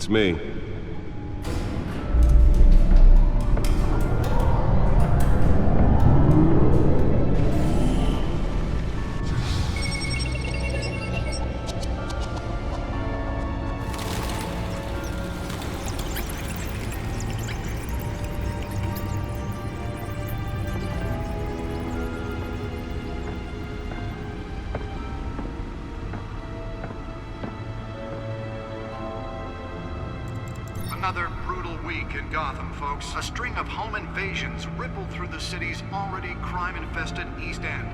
It's me. Another brutal week in Gotham, folks. A string of home invasions rippled through the city's already crime-infested East End.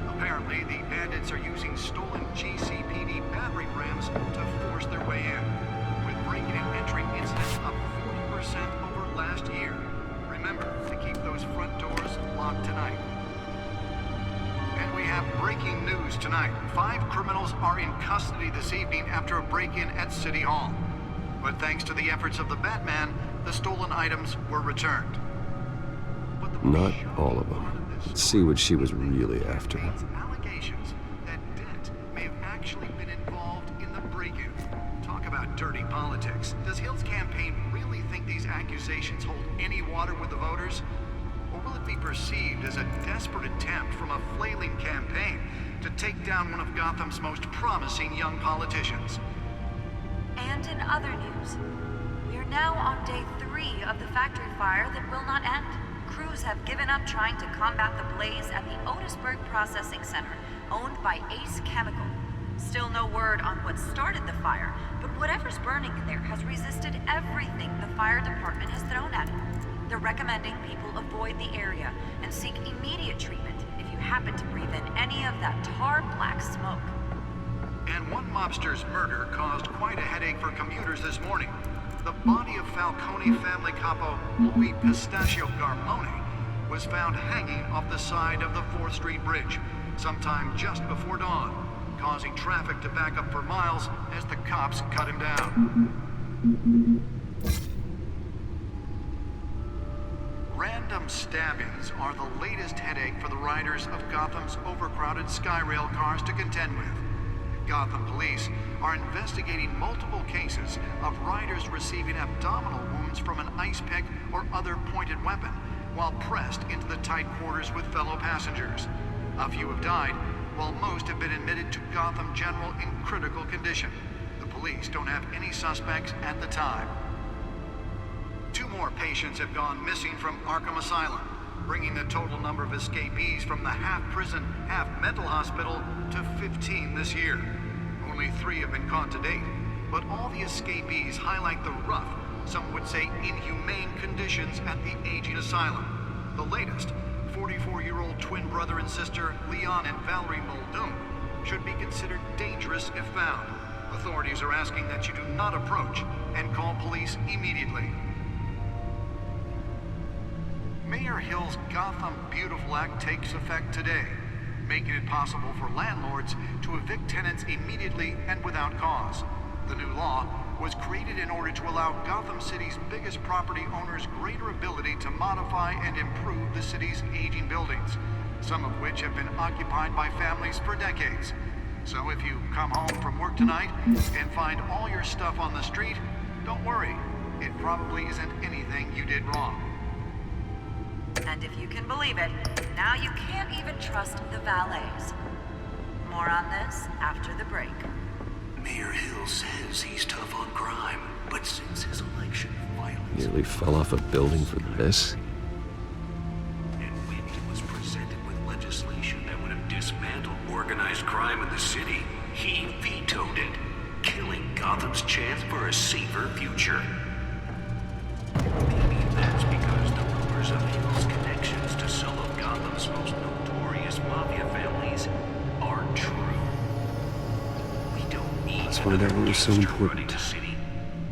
Apparently, the bandits are using stolen GCPD battering rams to force their way in, with break-in and entry incidents up 40% over last year. Remember to keep those front doors locked tonight. And we have breaking news tonight. 5 criminals are in custody this evening after a break-in at City Hall. But thanks to the efforts of the Btaman, the stolen items were returned. Not all of them. Let's see what she was really after. Allegations that Dent may have actually been involved in the break-in. Talk about dirty politics. Does Hill's campaign really think these accusations hold any water with the voters? Or will it be perceived as a desperate attempt from a flailing campaign to take down one of Gotham's most promising young politicians? And in other news, we are now on day 3 of the factory fire that will not end. Crews have given up trying to combat the blaze at the Otisburg Processing Center, owned by Ace Chemical. Still no word on what started the fire, but whatever's burning in there has resisted everything the fire department has thrown at it. They're recommending people avoid the area and seek immediate treatment if you happen to breathe in any of that tar black smoke. And one mobster's murder caused quite a headache for commuters this morning. The body of Falcone family capo Louis Pistachio Garmone was found hanging off the side of the 4th Street Bridge sometime just before dawn, causing traffic to back up for miles as the cops cut him down. Random stabbings are the latest headache for the riders of Gotham's overcrowded Skyrail cars to contend with. Gotham police are investigating multiple cases of riders receiving abdominal wounds from an ice pick or other pointed weapon while pressed into the tight quarters with fellow passengers. A few have died, while most have been admitted to Gotham General in critical condition. The police don't have any suspects at the time. 2 more patients have gone missing from Arkham Asylum, bringing the total number of escapees from the half-prison, half-mental hospital to 15 this year. Only 3 have been caught to date, but all the escapees highlight the rough, some would say inhumane conditions at the aging asylum. The latest, 44-year-old twin brother and sister Leon and Valerie Muldoon, should be considered dangerous if found. Authorities are asking that you do not approach and call police immediately. Mayor Hill's Gotham Beautiful Act takes effect today, making it possible for landlords to evict tenants immediately and without cause. The new law was created in order to allow Gotham City's biggest property owners greater ability to modify and improve the city's aging buildings, some of which have been occupied by families for decades. So if you come home from work tonight and find all your stuff on the street, don't worry. It probably isn't anything you did wrong. And if you can believe it, now you can't even trust the valets. More on this after the break. Mayor Hill says he's tough on crime, but since his election, violence... Nearly fell off a building for this. And when he was presented with legislation that would have dismantled organized crime in the city, he vetoed it, killing Gotham's chance for a safer future. Maybe that's because the rumors of Hill's connections to some of Gotham's most notorious mafia families aren't true. We don't need That's why that was so important. the city.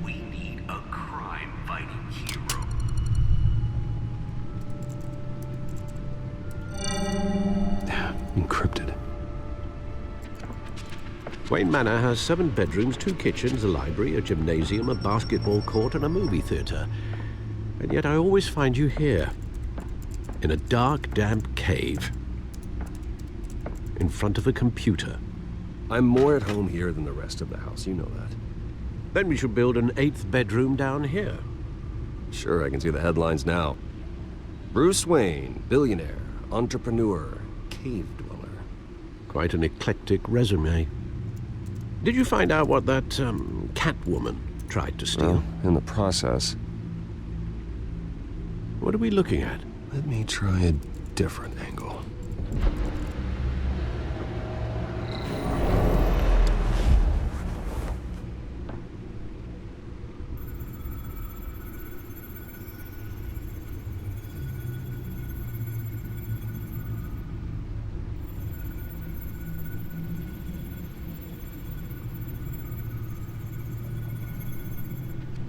We need a crime-fighting hero. Encrypted. Wayne Manor has 7 bedrooms, 2 kitchens, a library, a gymnasium, a basketball court, and a movie theater. And yet I always find you here, in a dark, damp cave, in front of a computer. I'm more at home here than the rest of the house, you know that. Then we should build an 8th bedroom down here. Sure, I can see the headlines now. Bruce Wayne, billionaire, entrepreneur, cave dweller. Quite an eclectic resume. Did you find out what that, Catwoman tried to steal? Well, in the process, What are we looking at? let me try a different angle.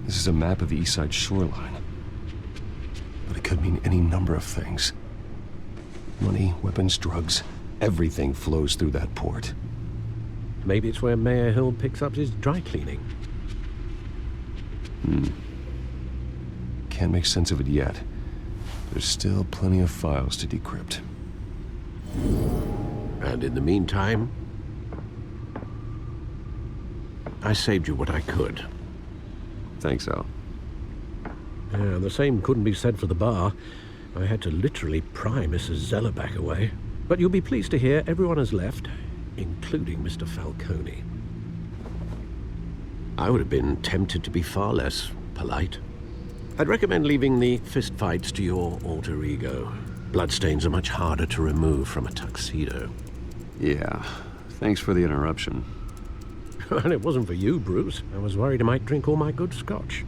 This is a map of the East Side shoreline. But it could mean any number of things. Money, weapons, drugs, everything flows through that port. Maybe it's where Mayor Hill picks up his dry cleaning. Can't make sense of it yet. There's still plenty of files to decrypt. And in the meantime, I saved you what I could. Thanks, Al. Yeah, the same couldn't be said for the bar. I had to literally pry Mrs. Zellerback away. But you'll be pleased to hear everyone has left, including Mr. Falcone. I would have been tempted to be far less polite. I'd recommend leaving the fistfights to your alter ego. Bloodstains are much harder to remove from a tuxedo. Yeah, thanks for the interruption. And it wasn't for you, Bruce. I was worried I might drink all my good scotch.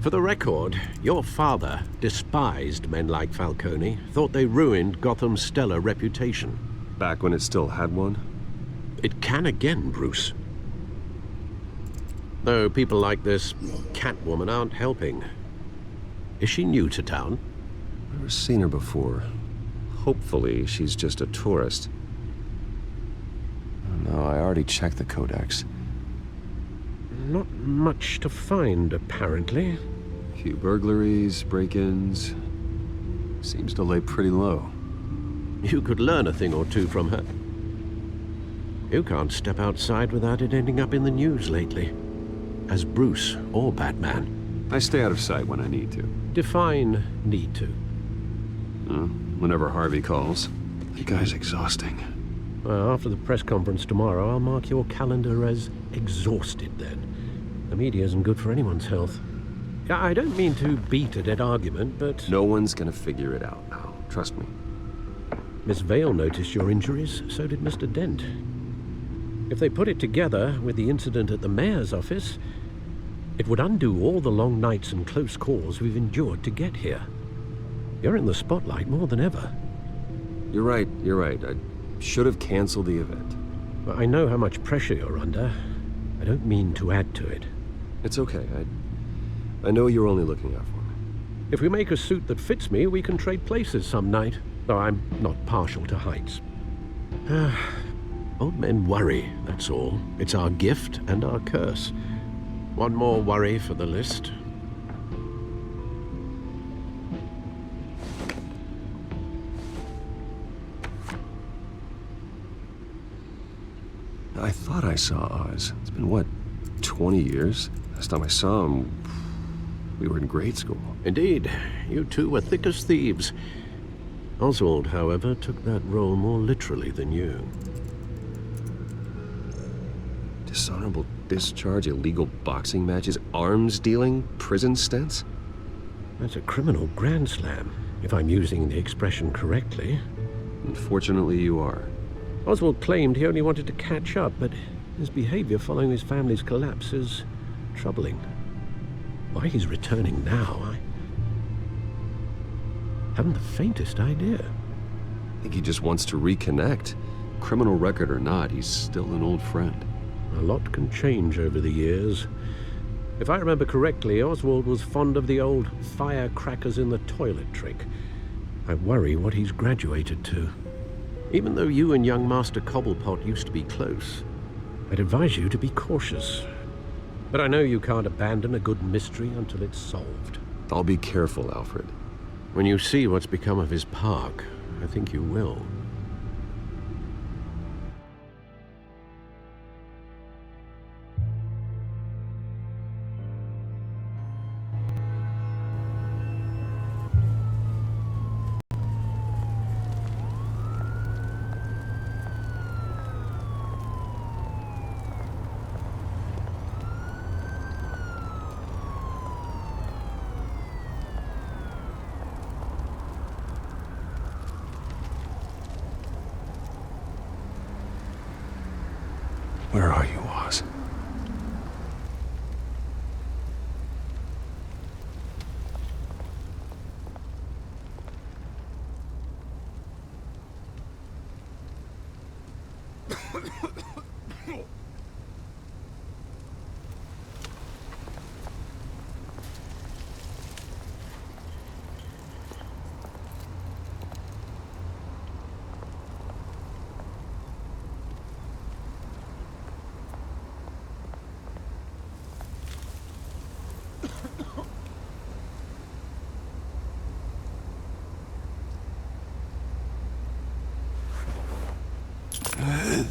For the record, your father despised men like Falcone, thought they ruined Gotham's stellar reputation. Back when it still had one? It can again, Bruce. Though people like this Catwoman aren't helping. Is she new to town? Never seen her before. Hopefully, she's just a tourist. No, I already checked the codex. Not much to find, apparently. Few burglaries, break-ins. Seems to lay pretty low. You could learn a thing or two from her. You can't step outside without it ending up in the news lately. As Bruce or Batman. I stay out of sight when I need to. Define need to. Whenever Harvey calls. The guy's exhausting. Well, after the press conference tomorrow, I'll mark your calendar as exhausted then. The media isn't good for anyone's health. I don't mean to beat a dead argument, but... No one's gonna figure it out now. Trust me. Miss Vale noticed your injuries, so did Mr. Dent. If they put it together with the incident at the mayor's office, it would undo all the long nights and close calls we've endured to get here. You're in the spotlight more than ever. You're right. I should have canceled the event. Well, I know how much pressure you're under. I don't mean to add to it. It's okay. I know you're only looking out for me. If we make a suit that fits me, we can trade places some night. Though I'm not partial to heights. Old men worry, that's all. It's our gift and our curse. One more worry for the list. I thought I saw Oz. It's been, what, 20 years? Last time I saw him, we were in grade school. Indeed, you two were thick as thieves. Oswald, however, took that role more literally than you. Dishonorable discharge, illegal boxing matches, arms dealing, prison stints? That's a criminal grand slam, if I'm using the expression correctly. Unfortunately, you are. Oswald claimed he only wanted to catch up, but his behavior following his family's collapse is troubling. Why he's returning now, I haven't the faintest idea. I think he just wants to reconnect. Criminal record or not, he's still an old friend. A lot can change over the years. If I remember correctly, Oswald was fond of the old firecrackers in the toilet trick. I worry what he's graduated to. Even though you and young Master Cobblepot used to be close, I'd advise you to be cautious. But I know you can't abandon a good mystery until it's solved. I'll be careful, Alfred. When you see what's become of his park, I think you will. Where are you, Oz?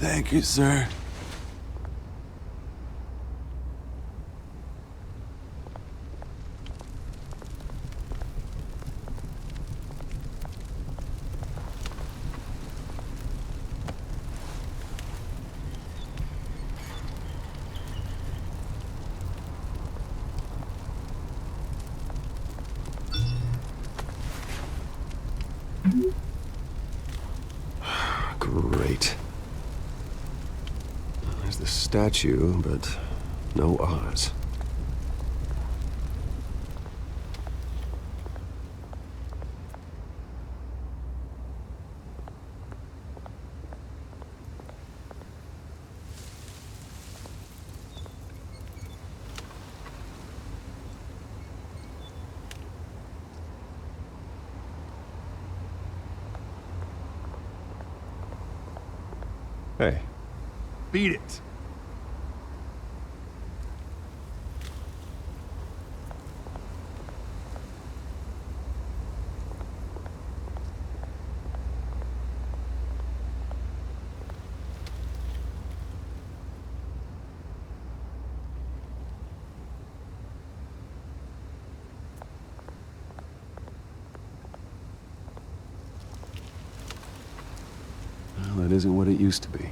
Thank you, sir. Great. There's the statue, but no Oz. Hey. Beat it. Well, it isn't what it used to be.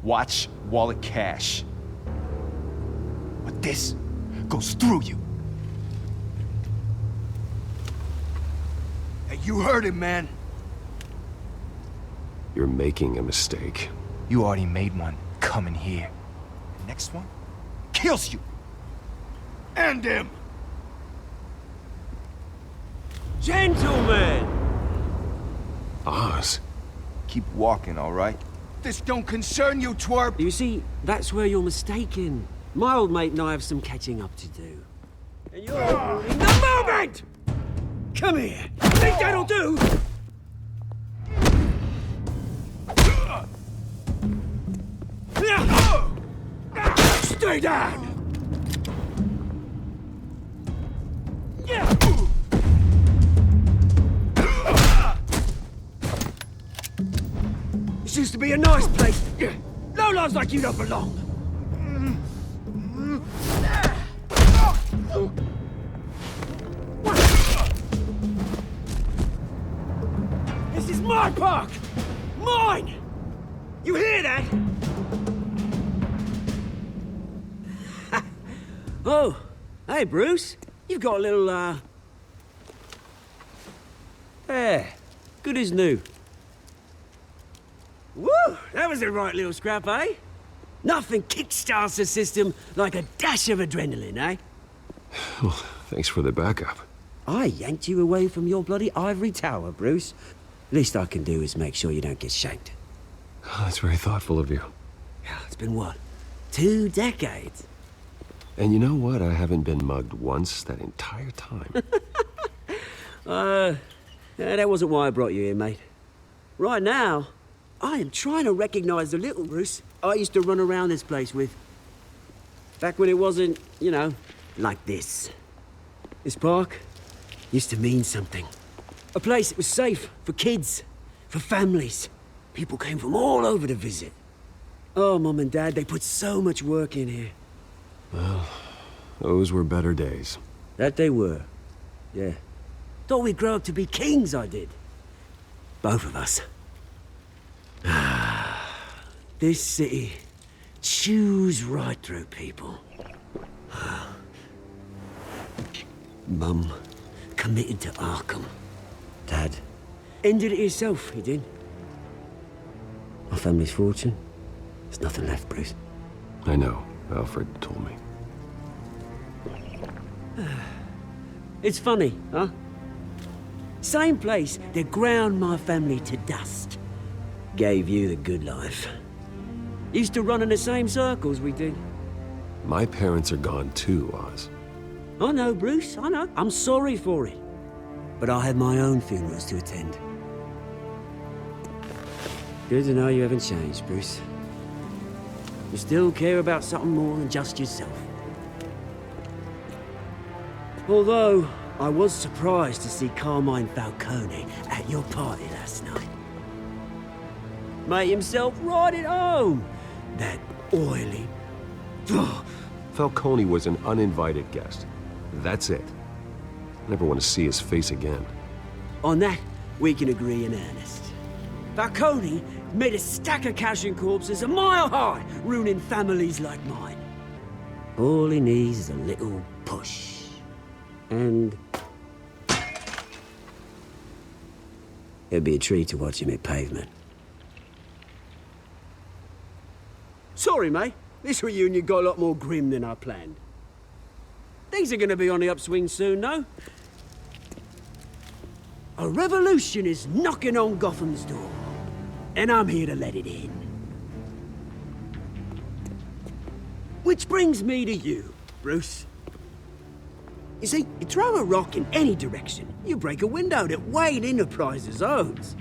Watch wallet cash. But this goes through you. Hey, you heard him, man. You're making a mistake. You already made one coming here. The next one kills you. And him. Gentlemen! Oz? Keep walking, all right? This don't concern you, twerp. You see, that's where you're mistaken. My old mate and I have some catching up to do. And you're in the moment! Come here. Think that'll do? Stay down! This used to be a nice place. Lowlifes like you don't belong. This is my park! Mine! You hear that? Oh, hey, Bruce. You've got a little, Yeah, good as new. Woo! That was a right little scrap, eh? Nothing kickstarts the system like a dash of adrenaline, eh? Well, thanks for the backup. I yanked you away from your bloody ivory tower, Bruce. Least I can do is make sure you don't get shanked. Oh, that's very thoughtful of you. Yeah, it's been what? 2 decades? And you know what? I haven't been mugged once that entire time. That wasn't why I brought you here, mate. Right now, I am trying to recognize the little Bruce I used to run around this place with. Back when it wasn't, you know, like this. This park used to mean something. A place that was safe for kids, for families. People came from all over to visit. Oh, Mum and Dad, they put so much work in here. Well, Those were better days. That they were. Yeah. Thought we'd grow up to be kings, I did. Both of us. This city chews right through people. Mum committed to Arkham. Dad ended it himself, he did. My family's fortune. There's nothing left, Bruce. I know. Alfred told me. It's funny, huh? Same place that ground my family to dust. Gave you the good life. Used to run in the same circles we did. My parents are gone too, Oz. I know, Bruce, I know. I'm sorry for it. But I had my own funerals to attend. Good to know you haven't changed, Bruce. You still care about something more than just yourself. Although, I was surprised to see Carmine Falcone at your party last night. Made himself right at home. That oily... Falcone was an uninvited guest. That's it. Never want to see his face again. On that, we can agree in earnest. Falcone made a stack of cashing corpses a mile high, ruining families like mine. All he needs is a little push. And... it'd be a treat to watch him hit pavement. Sorry, mate. This reunion got a lot more grim than I planned. Things are gonna be on the upswing soon, no? A revolution is knocking on Gotham's door. And I'm here to let it in. Which brings me to you, Bruce. You see, you throw a rock in any direction, you break a window that Wayne Enterprises owns.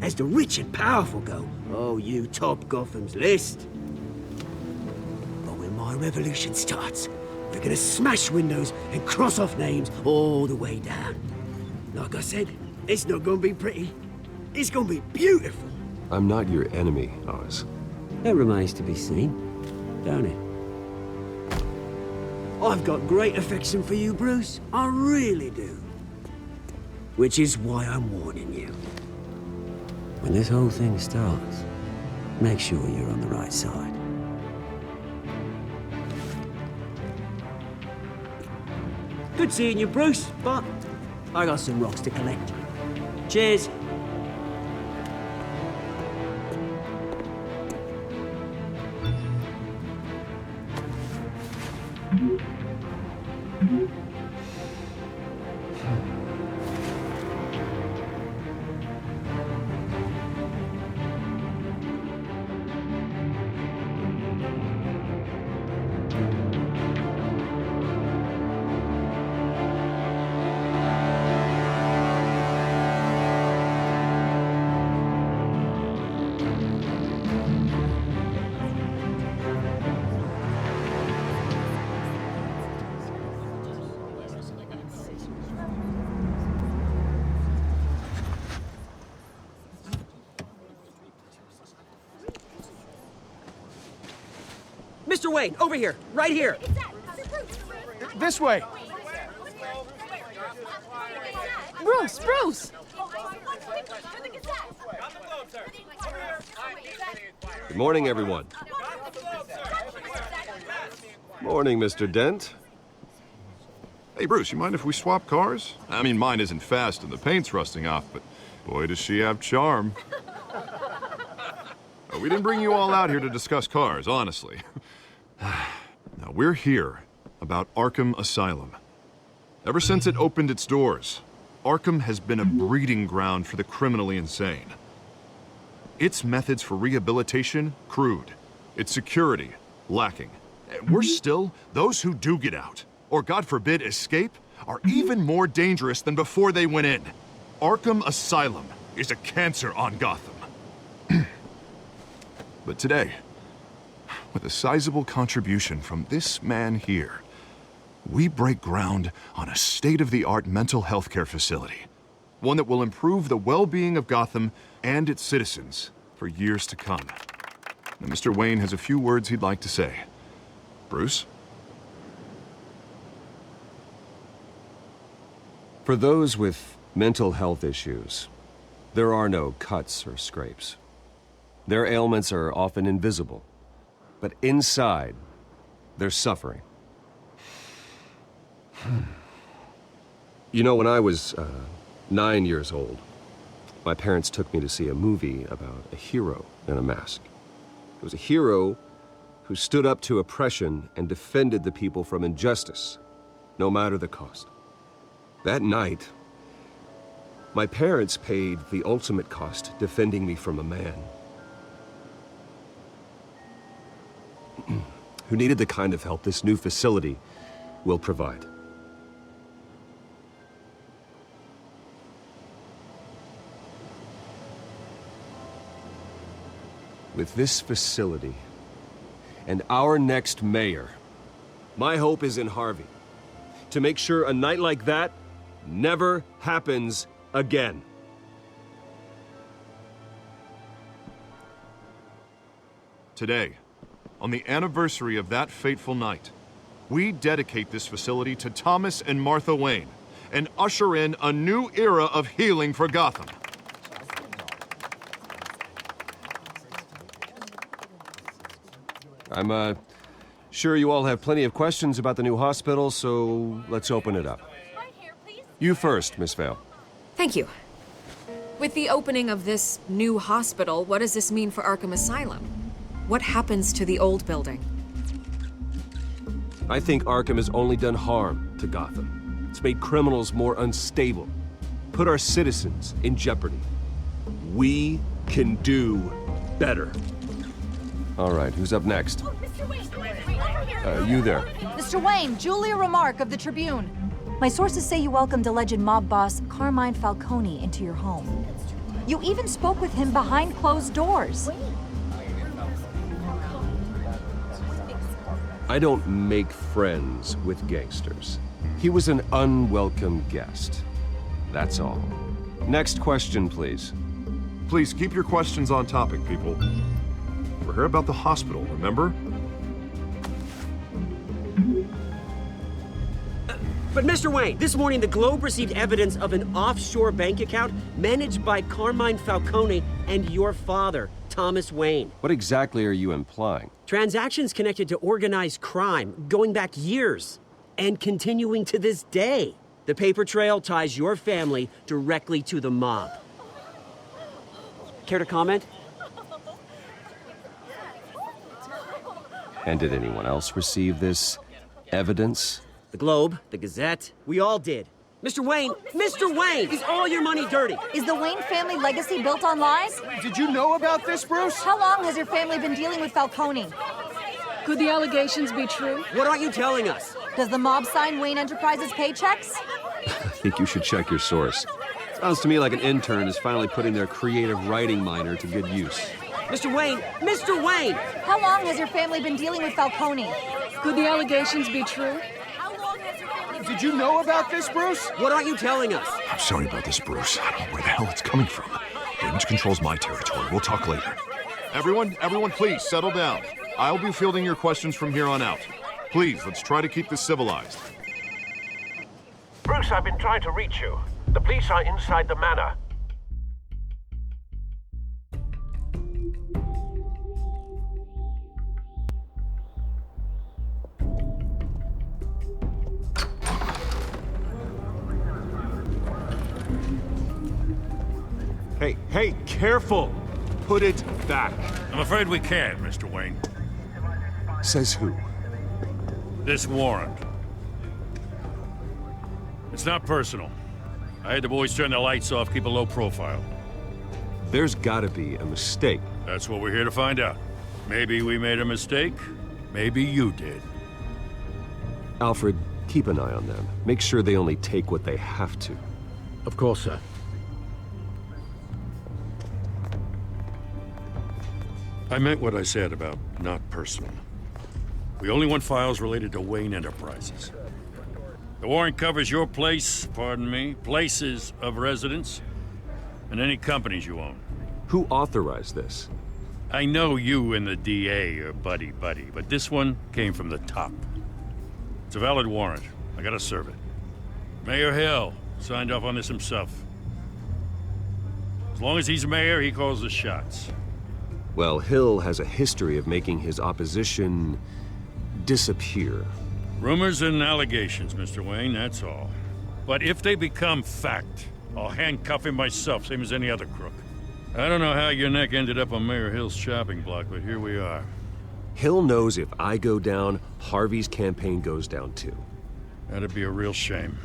As the rich and powerful go, oh, you top Gotham's list. But when my revolution starts, we're gonna smash windows and cross off names all the way down. Like I said, it's not gonna be pretty. It's gonna be beautiful. I'm not your enemy, Oz. That remains to be seen, don't it? I've got great affection for you, Bruce. I really do. Which is why I'm warning you. When this whole thing starts, make sure you're on the right side. Good seeing you, Bruce, but I got some rocks to collect. Cheers. Mr. Wayne, over here, right here. This way! Bruce, Bruce! Good morning, everyone. Morning, Mr. Dent. Hey, Bruce, you mind if we swap cars? I mean, mine isn't fast and the paint's rusting off, but boy, does she have charm. We didn't bring you all out here to discuss cars, honestly. Now, we're here about Arkham Asylum. Ever since it opened its doors, Arkham has been a breeding ground for the criminally insane. Its methods for rehabilitation, crude. Its security, lacking. And worse still, those who do get out, or God forbid, escape, are even more dangerous than before they went in. Arkham Asylum is a cancer on Gotham. But today, with a sizable contribution from this man here, we break ground on a state-of-the-art mental health care facility. One that will improve the well-being of Gotham and its citizens for years to come. Now, Mr. Wayne has a few words he'd like to say. Bruce? For those with mental health issues, there are no cuts or scrapes. Their ailments are often invisible, but inside, they're suffering. You know, when I was 9 years old, my parents took me to see a movie about a hero in a mask. It was a hero who stood up to oppression and defended the people from injustice, no matter the cost. That night, my parents paid the ultimate cost defending me from a man who needed the kind of help this new facility will provide. With this facility and our next mayor, my hope is in Harvey, to make sure a night like that never happens again. Today, on the anniversary of that fateful night, we dedicate this facility to Thomas and Martha Wayne and usher in a new era of healing for Gotham. I'm sure you all have plenty of questions about the new hospital, so let's open it up. You first, Miss Vale. Thank you. With the opening of this new hospital, what does this mean for Arkham Asylum? What happens to the old building? I think Arkham has only done harm to Gotham. It's made criminals more unstable, put our citizens in jeopardy. We can do better. All right, who's up next? Mr. Wayne! You there. Mr. Wayne, Julia Remark of the Tribune. My sources say you welcomed alleged mob boss Carmine Falcone into your home. You even spoke with him behind closed doors. I don't make friends with gangsters. He was an unwelcome guest. That's all. Next question, please. Please keep your questions on topic, people. We're here about the hospital, remember? But Mr. Wayne, this morning the Globe received evidence of an offshore bank account managed by Carmine Falcone and your father, Thomas Wayne. What exactly are you implying? Transactions connected to organized crime going back years and continuing to this day. The paper trail ties your family directly to the mob. Care to comment? And did anyone else receive this evidence? The Globe, the Gazette, we all did. Mr. Wayne, is all your money dirty? Is the Wayne family legacy built on lies? Did you know about this, Bruce? How long has your family been dealing with Falcone? Could the allegations be true? What aren't you telling us? Does the mob sign Wayne Enterprises paychecks? I think you should check your source. Sounds to me like an intern is finally putting their creative writing minor to good use. Mr. Wayne! How long has your family been dealing with Falcone? Could the allegations be true? Did you know about this, Bruce? What aren't you telling us? I'm sorry about this, Bruce. I don't know where the hell it's coming from. Damage control's my territory. We'll talk later. Everyone, please settle down. I'll be fielding your questions from here on out. Please, let's try to keep this civilized. Bruce, I've been trying to reach you. The police are inside the manor. Hey, careful! Put it back. I'm afraid we can't, Mr. Wayne. Says who? This warrant. It's not personal. I had the boys turn the lights off, keep a low profile. There's gotta be a mistake. That's what we're here to find out. Maybe we made a mistake. Maybe you did. Alfred, keep an eye on them. Make sure they only take what they have to. Of course, sir. I meant what I said about not personal. We only want files related to Wayne Enterprises. The warrant covers your place, pardon me, places of residence, and any companies you own. Who authorized this? I know you and the DA are buddy-buddy, but this one came from the top. It's a valid warrant. I gotta serve it. Mayor Hill, Signed off on this himself. As long as he's mayor, he calls the shots. Well, Hill has a history of making his opposition disappear. Rumors and allegations, Mr. Wayne, that's all. But if they become fact, I'll handcuff him myself, same as any other crook. I don't know how your neck ended up on Mayor Hill's chopping block, but here we are. Hill knows if I go down, Harvey's campaign goes down too. That'd be a real shame.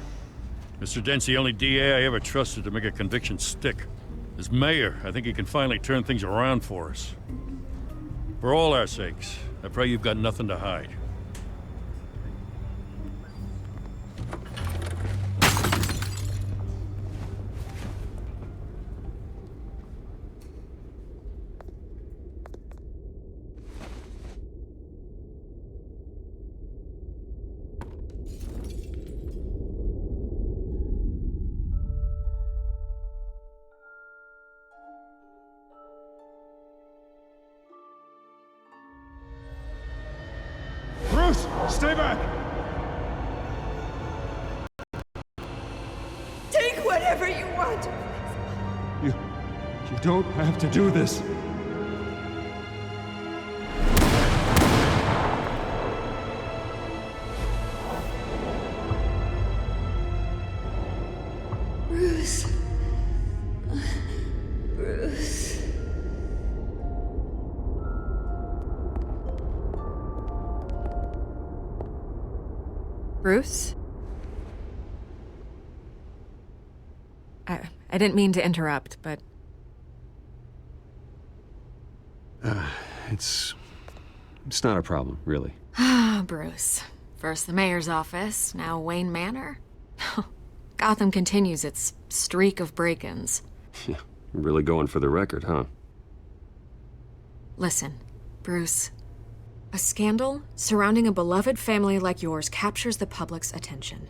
Mr. Dent's the only DA I ever trusted to make a conviction stick. As mayor, I think he can finally turn things around for us. For all our sakes, I pray you've got nothing to hide. Bruce, stay back! Take whatever you want. You don't have to do this. Bruce. Bruce. Bruce? I didn't mean to interrupt, but... It's not a problem, really. Ah, Bruce. First the mayor's office, now Wayne Manor. Gotham continues its streak of break-ins. Yeah, really going for the record, huh? Listen, Bruce. A scandal surrounding a beloved family like yours captures the public's attention.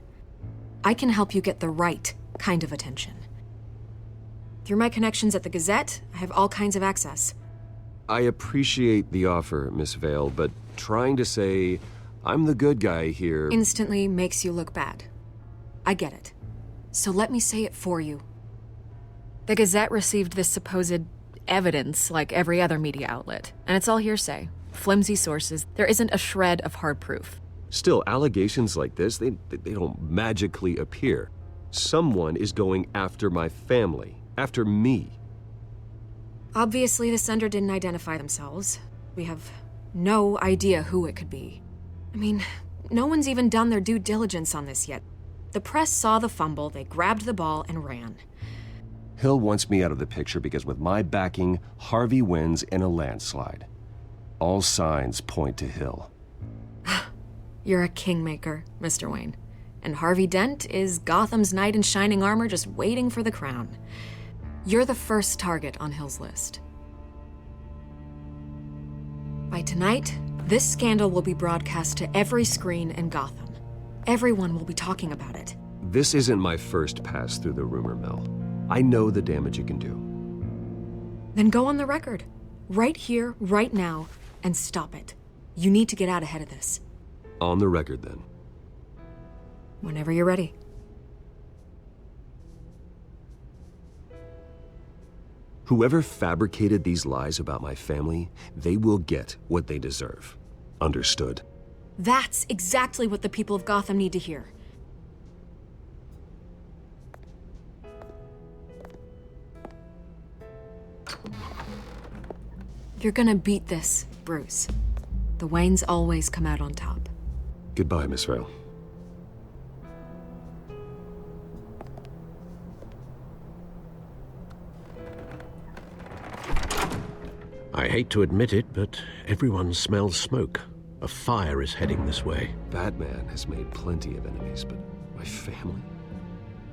I can help you get the right kind of attention. Through my connections at the Gazette, I have all kinds of access. I appreciate the offer, Miss Vale, but trying to say I'm the good guy here... Instantly makes you look bad. I get it. So let me say it for you. The Gazette received this supposed evidence like every other media outlet, and it's all hearsay. Flimsy sources. There isn't a shred of hard proof. Still, allegations like this, they don't magically appear. Someone is going after my family, after me. Obviously, the sender didn't identify themselves. We have no idea who it could be. I mean, no one's even done their due diligence on this yet. The press saw the fumble, they grabbed the ball and ran. Hill wants me out of the picture because with my backing, Harvey wins in a landslide. All signs point to Hill. You're a kingmaker, Mr. Wayne. And Harvey Dent is Gotham's knight in shining armor just waiting for the crown. You're the first target on Hill's list. By tonight, this scandal will be broadcast to every screen in Gotham. Everyone will be talking about it. This isn't my first pass through the rumor mill. I know the damage it can do. Then go on the record. Right here, right now, and stop it. You need to get out ahead of this. On the record, then. Whenever you're ready. Whoever fabricated these lies about my family, they will get what they deserve. Understood? That's exactly what the people of Gotham need to hear. You're gonna beat this, Bruce. The Waynes always come out on top. Goodbye, Miss Vale. I hate to admit it, but everyone smells smoke. A fire is heading this way. Batman has made plenty of enemies, but my family?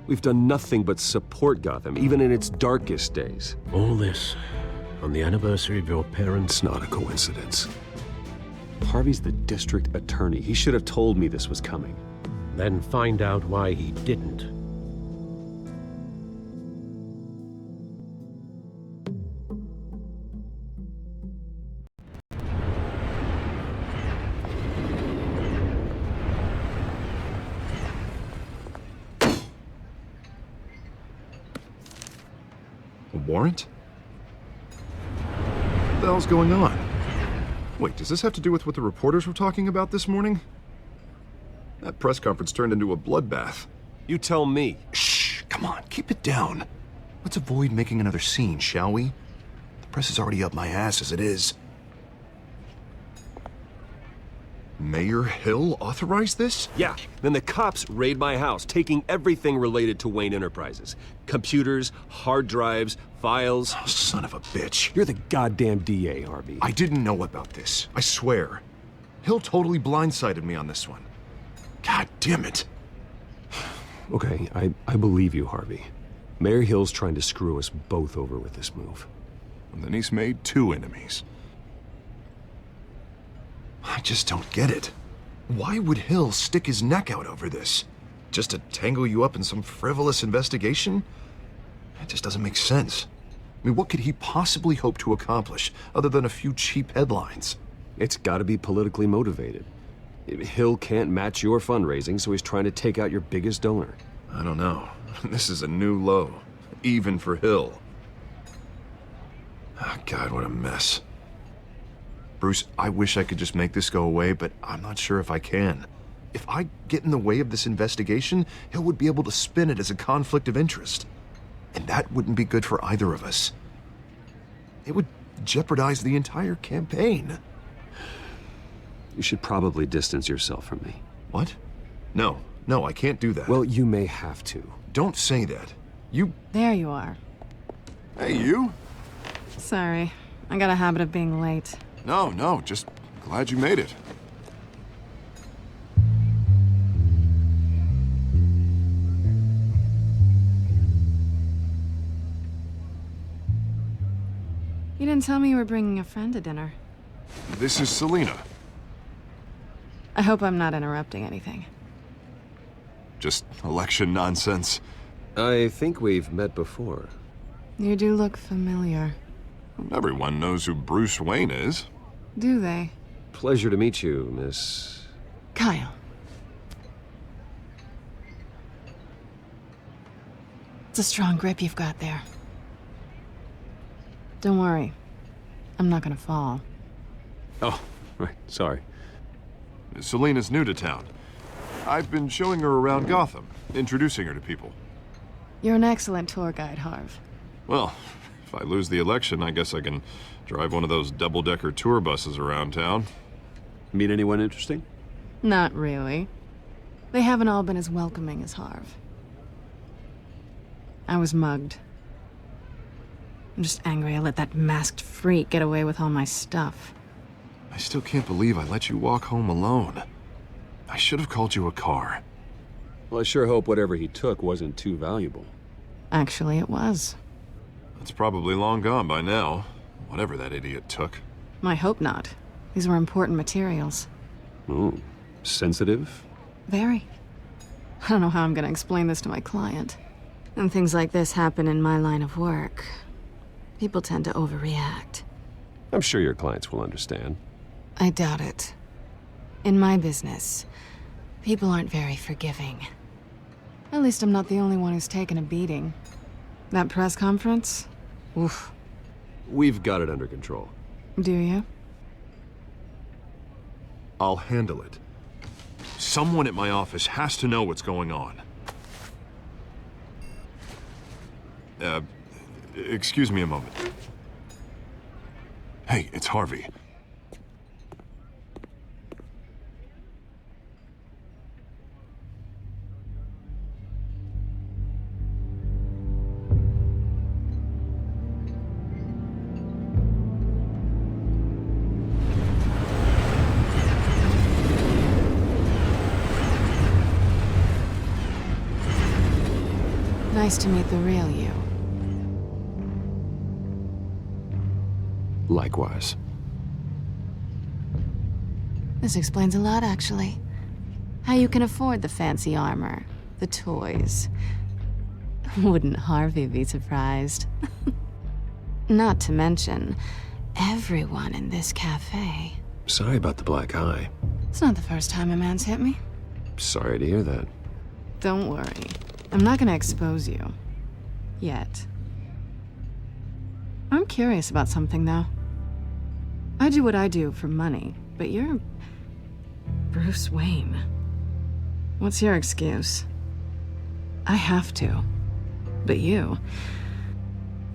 We've done nothing but support Gotham, even in its darkest days. All this on the anniversary of your parents' It's not a coincidence. Harvey's the district attorney. He should have told me this was coming. Then find out why he didn't. warrant? What the hell's going on? Wait, does this have to do with what the reporters were talking about this morning? That press conference turned into a bloodbath. You tell me. Shh, come on, keep it down. Let's avoid making another scene, shall we? The press is already up my ass as it is. Mayor Hill authorized this? Yeah, then the cops raid my house, taking everything related to Wayne Enterprises. Computers, hard drives, files. Oh, son of a bitch. You're the goddamn DA, Harvey. I didn't know about this, I swear. Hill totally blindsided me on this one. God damn it. Okay, I believe you, Harvey. Mayor Hill's trying to screw us both over with this move. And then he's made 2 enemies. I just don't get it. Why would Hill stick his neck out over this? Just to tangle you up in some frivolous investigation? It just doesn't make sense. I mean, what could he possibly hope to accomplish other than a few cheap headlines? It's gotta be politically motivated. Hill can't match your fundraising, so he's trying to take out your biggest donor. I don't know. This is a new low, even for Hill. Oh, God, what a mess. Bruce, I wish I could just make this go away, but I'm not sure if I can. If I get in the way of this investigation, Hill would be able to spin it as a conflict of interest. And that wouldn't be good for either of us. It would jeopardize the entire campaign. You should probably distance yourself from me. What? No, I can't do that. Well, you may have to. Don't say that. You... There you are. Hey, you? Sorry. I got a habit of being late. No, just glad you made it. You didn't tell me you were bringing a friend to dinner. This is Selena. I hope I'm not interrupting anything. Just election nonsense. I think we've met before. You do look familiar. Everyone knows who Bruce Wayne is. Do they? Pleasure to meet you, Miss... Kyle. It's a strong grip you've got there. Don't worry. I'm not gonna fall. Oh, right, sorry. Selena's new to town. I've been showing her around Gotham, introducing her to people. You're an excellent tour guide, Harv. Well, if I lose the election, I guess I can drive one of those double-decker tour buses around town. Meet anyone interesting? Not really. They haven't all been as welcoming as Harv. I was mugged. I'm just angry I let that masked freak get away with all my stuff. I still can't believe I let you walk home alone. I should have called you a car. Well, I sure hope whatever he took wasn't too valuable. Actually, it was. It's probably long gone by now, whatever that idiot took. I hope not. These were important materials. Ooh, sensitive? Very. I don't know how I'm gonna explain this to my client. And things like this happen in my line of work. People tend to overreact. I'm sure your clients will understand. I doubt it. In my business, people aren't very forgiving. At least I'm not the only one who's taken a beating. That press conference? Oof. We've got it under control. Do you? I'll handle it. Someone at my office has to know what's going on. Excuse me a moment. Hey, it's Harvey. Nice to meet the real you. Likewise. This explains a lot, actually. How you can afford the fancy armor, the toys. Wouldn't Harvey be surprised? Not to mention, everyone in this cafe. Sorry about the black eye. It's not the first time a man's hit me. Sorry to hear that. Don't worry. I'm not gonna expose you. Yet. I'm curious about something, though. I do what I do for money, but you're Bruce Wayne. What's your excuse? I have to. But you...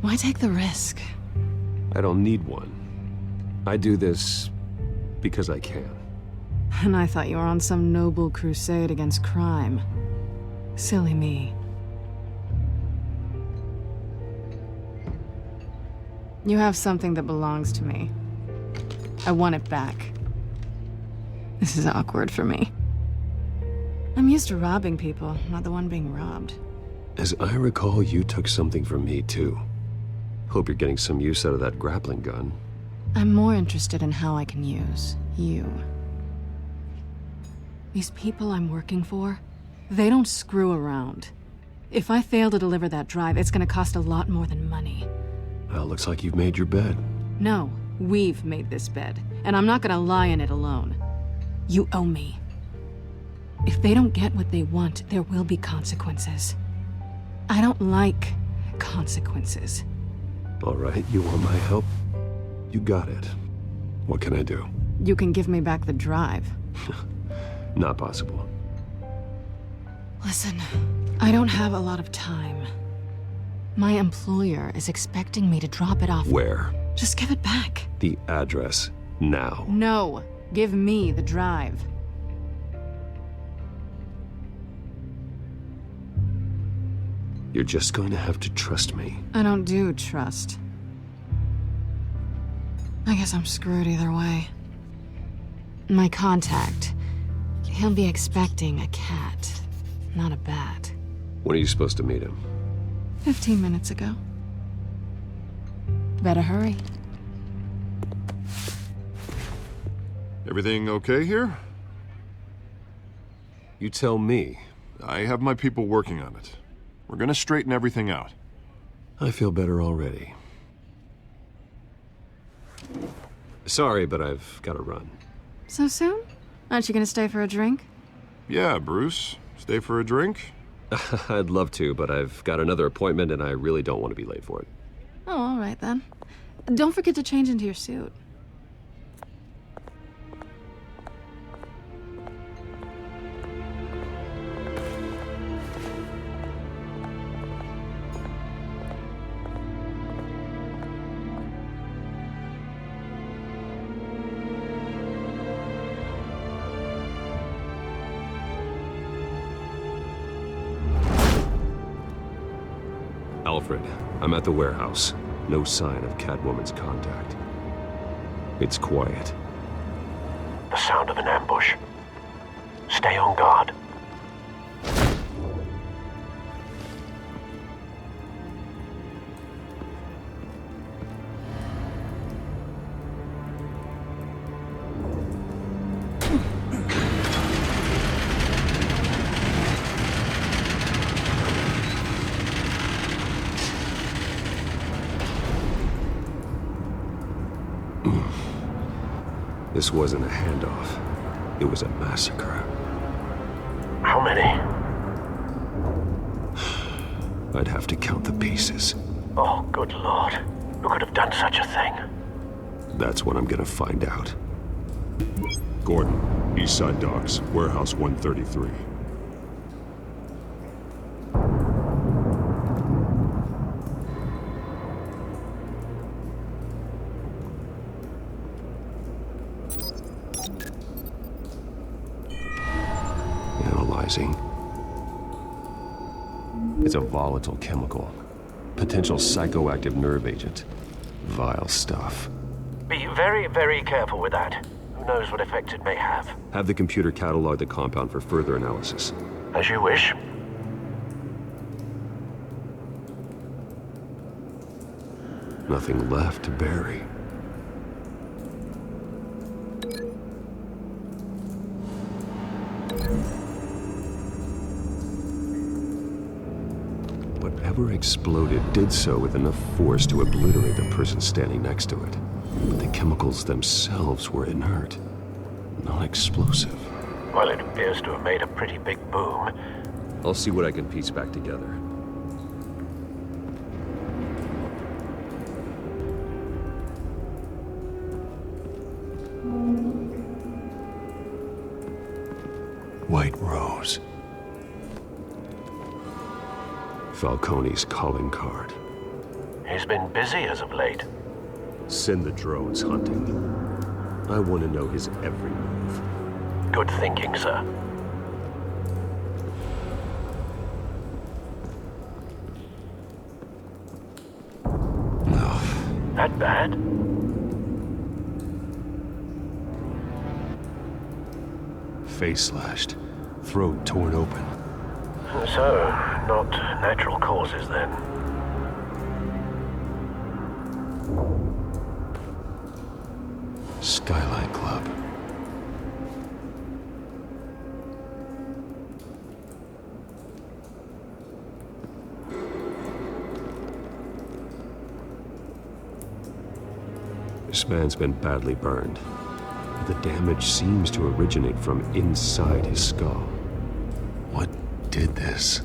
why take the risk? I don't need one. I do this because I can. And I thought you were on some noble crusade against crime. Silly me. You have something that belongs to me. I want it back. This is awkward for me. I'm used to robbing people, not the one being robbed. As I recall, you took something from me, too. Hope you're getting some use out of that grappling gun. I'm more interested in how I can use you. These people I'm working for, they don't screw around. If I fail to deliver that drive, it's gonna cost a lot more than money. Well, looks like you've made your bed. No, we've made this bed, and I'm not gonna lie in it alone. You owe me. If they don't get what they want, there will be consequences. I don't like consequences. All right, you want my help? You got it. What can I do? You can give me back the drive. Not possible. Listen, I don't have a lot of time. My employer is expecting me to drop it off. Where? Just give it back. The address, now. No, give me the drive. You're just going to have to trust me. I don't do trust. I guess I'm screwed either way. My contact, he'll be expecting a cat, not a bat. When are you supposed to meet him? 15 minutes ago. Better hurry. Everything okay here? You tell me. I have my people working on it. We're gonna straighten everything out. I feel better already. Sorry, but I've got to run. So soon? Aren't you gonna stay for a drink? Yeah, Bruce. Stay for a drink? I'd love to, but I've got another appointment and I really don't want to be late for it. Oh, all right then. Don't forget to change into your suit. Alfred, I'm at the warehouse. No sign of Catwoman's contact. It's quiet. The sound of an ambush. Stay on guard. This wasn't a handoff. It was a massacre. How many? I'd have to count the pieces. Oh, good lord. Who could have done such a thing? That's what I'm gonna find out. Gordon, Eastside Docks, Warehouse 133. Analyzing. It's a volatile chemical. Potential psychoactive nerve agent. Vile stuff. Be very, very careful with that. Who knows what effect it may have. Have the computer catalog the compound for further analysis. As you wish. Nothing left to bury. Whatever exploded did so with enough force to obliterate the person standing next to it. But the chemicals themselves were inert, non-explosive. Well, it appears to have made a pretty big boom. I'll see what I can piece back together. white rose. Falcone's calling card. He's been busy as of late. Send the drones hunting. I want to know his every move. Good thinking, sir. No. That bad? Face slashed. Throat torn open. So, not natural causes then. Skyline Club. This man's been badly burned. The damage seems to originate from inside his skull. What did this?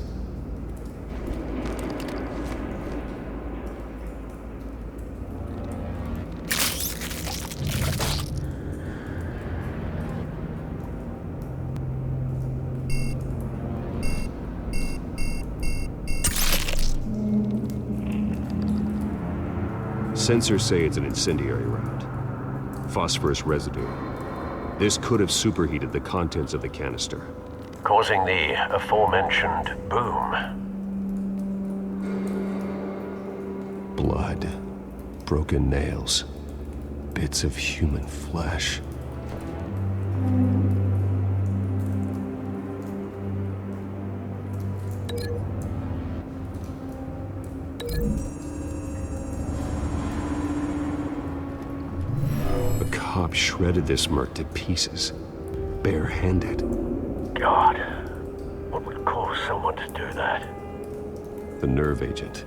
Sensors say it's an incendiary round. Phosphorus residue. This could have superheated the contents of the canister, Causing the aforementioned boom. Blood, broken nails, bits of human flesh. The cop shredded this merc to pieces, barehanded. God, what would cause someone to do that? The nerve agent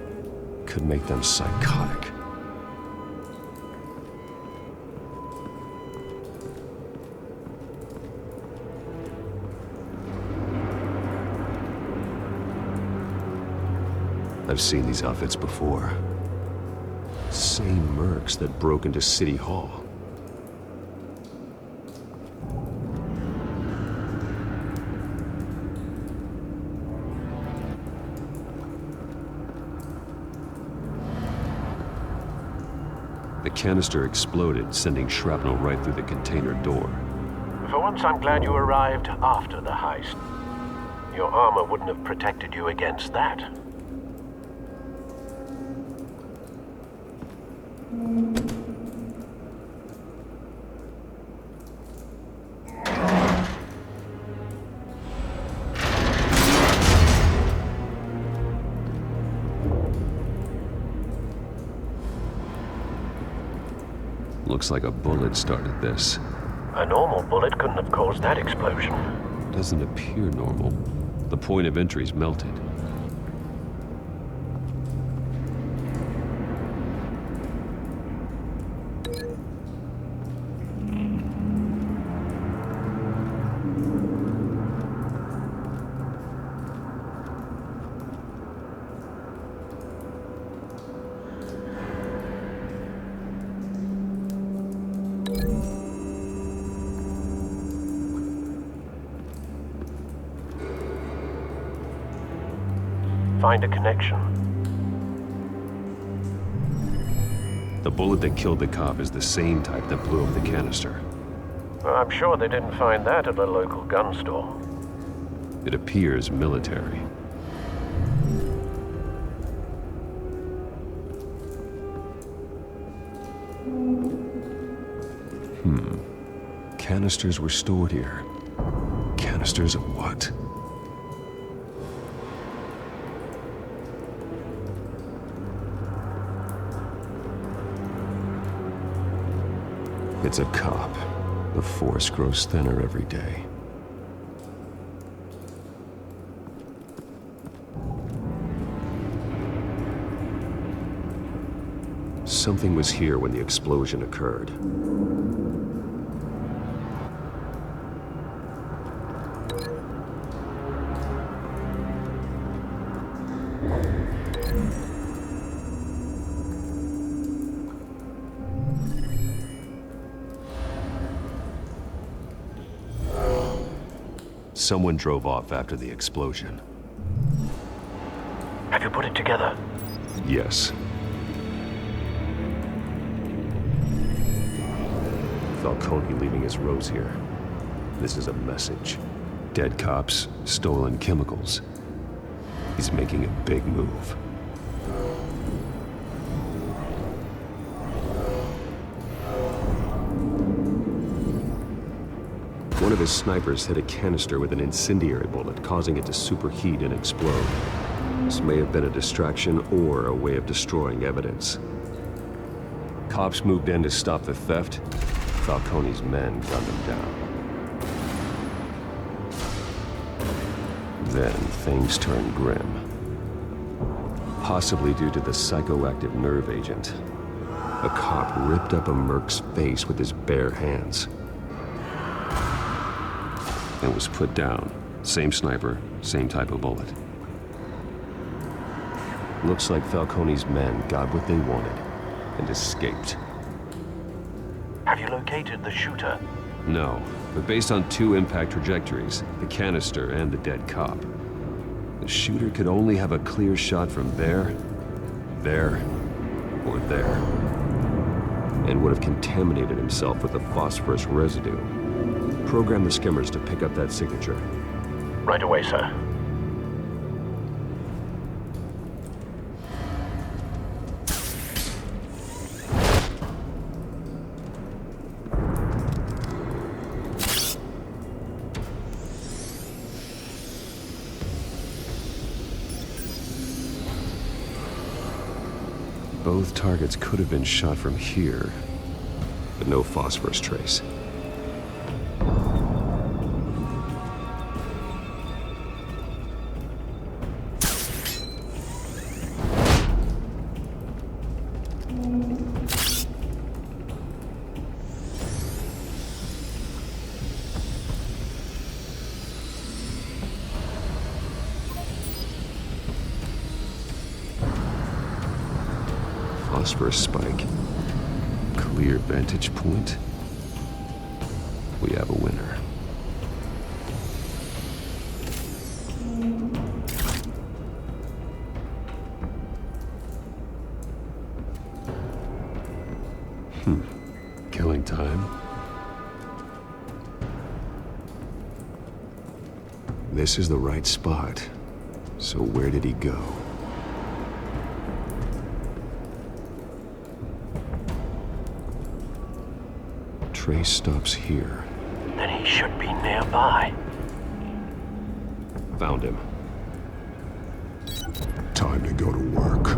could make them psychotic. I've seen these outfits before. Same mercs that broke into City Hall. The canister exploded, sending shrapnel right through the container door. For once, I'm glad you arrived after the heist. Your armor wouldn't have protected you against that. Looks like a bullet started this. A normal bullet couldn't have caused that explosion. Doesn't appear normal. The point of entry's melted. Find a connection. The bullet that killed the cop is the same type that blew up the canister. Well, I'm sure they didn't find that at a local gun store. It appears military. Canisters were stored here. Canisters of what? It's a cop. The force grows thinner every day. Something was here when the explosion occurred. someone drove off after the explosion. Have you put it together? Yes. Falcone leaving his rose here. This is a message. Dead cops, stolen chemicals. He's making a big move. One of his snipers hit a canister with an incendiary bullet, causing it to superheat and explode. This may have been a distraction or a way of destroying evidence. Cops moved in to stop the theft. Falcone's men gunned him down. Then things turned grim. Possibly due to the psychoactive nerve agent. A cop ripped up a merc's face with his bare hands. And was put down. Same sniper, same type of bullet. Looks like Falcone's men got what they wanted and escaped. Have you located the shooter? No, but based on 2 impact trajectories, the canister and the dead cop, the shooter could only have a clear shot from there, or there, and would have contaminated himself with the phosphorus residue. Program the skimmers to pick up that signature. Right away, sir. Both targets could have been shot from here, but no phosphorus trace. Phosphorus spike. Clear vantage point. We have a winner. Killing time. This is the right spot. So where did he go? Trace stops here. Then he should be nearby. Found him. Time to go to work.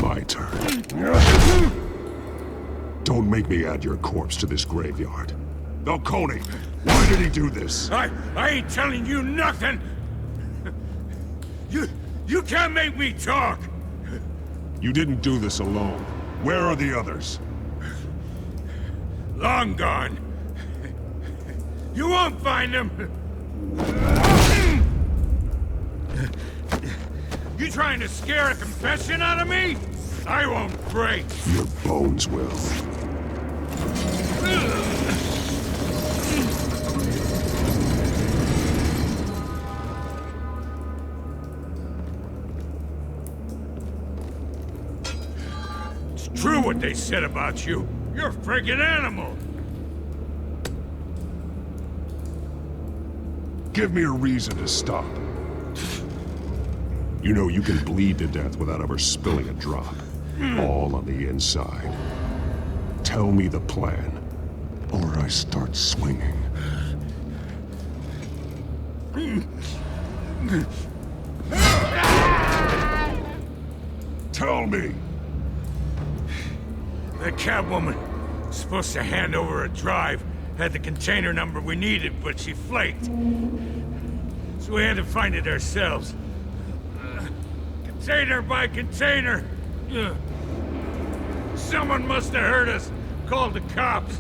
My turn. Don't make me add your corpse to this graveyard. Falcone, why did he do this? I ain't telling you nothing! You can't make me talk! You didn't do this alone. Where are the others? Long gone. You won't find them! You trying to scare a confession out of me? I won't break! Your bones will. True what they said about you. You're a friggin' animal. Give me a reason to stop. You know you can bleed to death without ever spilling a drop. All on the inside. Tell me the plan, or I start swinging. Tell me! The Catwoman was supposed to hand over a drive, had the container number we needed, but she flaked. So we had to find it ourselves. Container by container. Someone must have heard us, called the cops.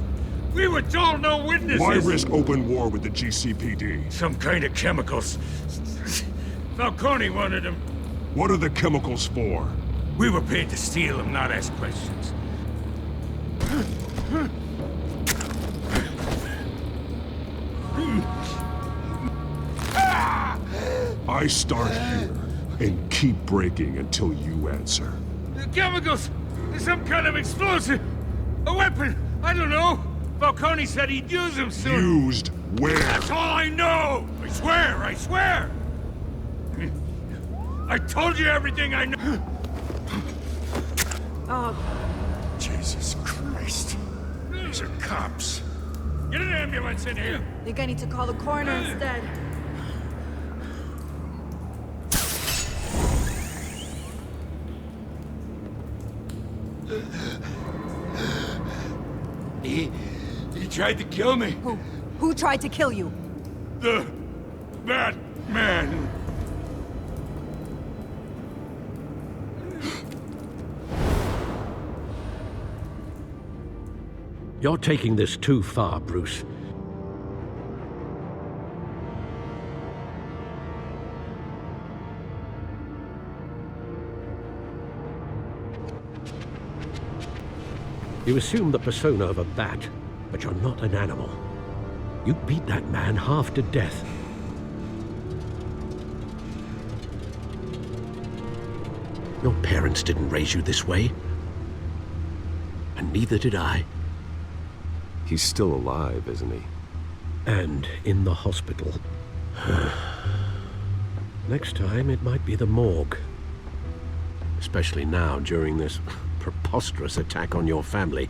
We were told no witnesses. Why risk open war with the GCPD? Some kind of chemicals. Falcone wanted them. What are the chemicals for? We were paid to steal them, not ask questions. I start here and keep breaking until you answer. The chemicals! There's some kind of explosive! A weapon! I don't know! Falcone said he'd use them soon! Used where? That's all I know! I swear! I swear! I told you everything I know! Jesus Christ. These are cops. Get an ambulance in here! Think I need to call the coroner instead. He tried to kill me. Who tried to kill you? The Batman. You're taking this too far, Bruce. You assume the persona of a bat, but you're not an animal. You beat that man half to death. Your parents didn't raise you this way. And neither did I. He's still alive, isn't he? And in the hospital. Next time, it might be the morgue. Especially now, during this preposterous attack on your family.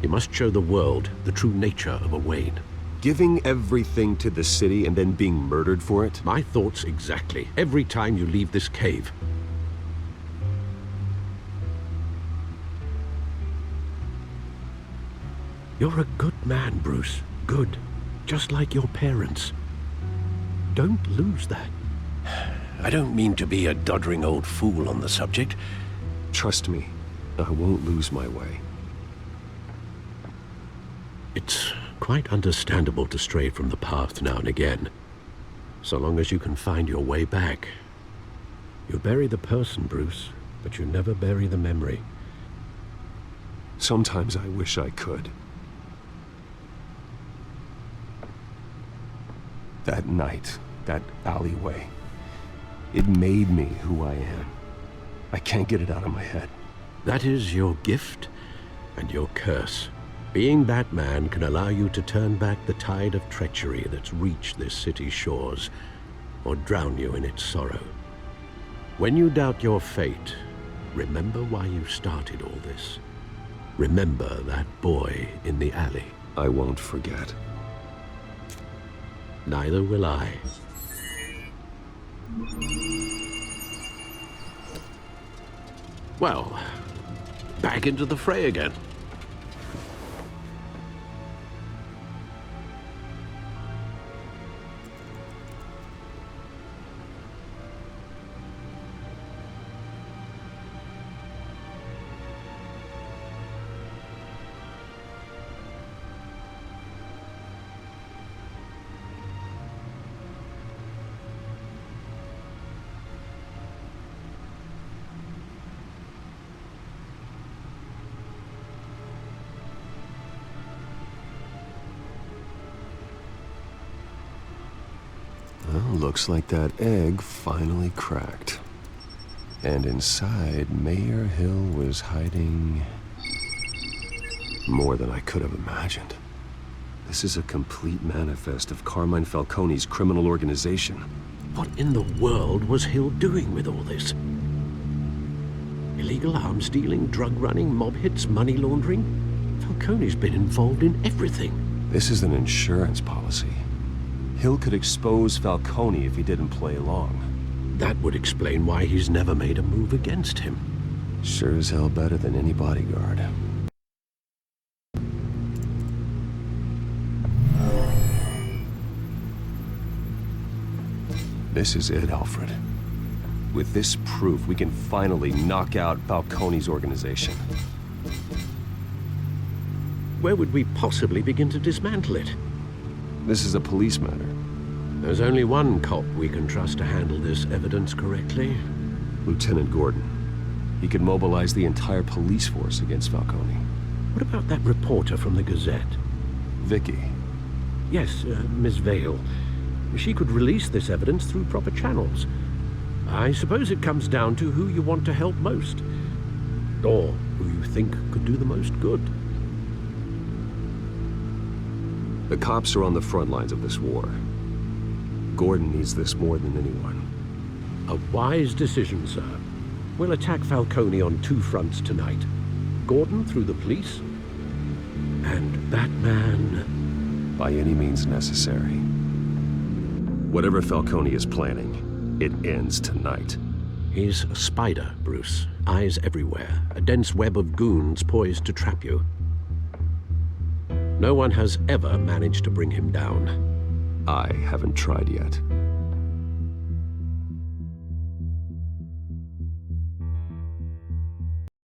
You must show the world the true nature of a Wayne. Giving everything to the city and then being murdered for it? My thoughts exactly. Every time you leave this cave. You're a good man, Bruce. Good. Just like your parents. Don't lose that. I don't mean to be a doddering old fool on the subject. Trust me, I won't lose my way. It's quite understandable to stray from the path now and again. So long as you can find your way back. You bury the person, Bruce, but you never bury the memory. Sometimes I wish I could. That night, that alleyway, it made me who I am. I can't get it out of my head. That is your gift and your curse. Being Batman can allow you to turn back the tide of treachery that's reached this city's shores, or drown you in its sorrow. When you doubt your fate, remember why you started all this. Remember that boy in the alley. I won't forget. Neither will I. Well, back into the fray again. Well, looks like that egg finally cracked. And inside, Mayor Hill was hiding more than I could have imagined. This is a complete manifest of Carmine Falcone's criminal organization. What in the world was Hill doing with all this? Illegal arms dealing, drug running, mob hits, money laundering? Falcone's been involved in everything. This is an insurance policy. Hill could expose Falcone if he didn't play along. That would explain why he's never made a move against him. Sure as hell better than any bodyguard. This is it, Alfred. With this proof, we can finally knock out Falcone's organization. Where would we possibly begin to dismantle it? This is a police matter. There's only one cop we can trust to handle this evidence correctly. Lieutenant Gordon. He could mobilize the entire police force against Falcone. What about that reporter from the Gazette? Vicky. Yes, Miss Vale. She could release this evidence through proper channels. I suppose it comes down to who you want to help most. Or who you think could do the most good. The cops are on the front lines of this war. Gordon needs this more than anyone. A wise decision, sir. We'll attack Falcone on 2 fronts tonight. Gordon through the police, and Batman... by any means necessary. Whatever Falcone is planning, it ends tonight. He's a spider, Bruce. Eyes everywhere. A dense web of goons poised to trap you. No one has ever managed to bring him down. I haven't tried yet.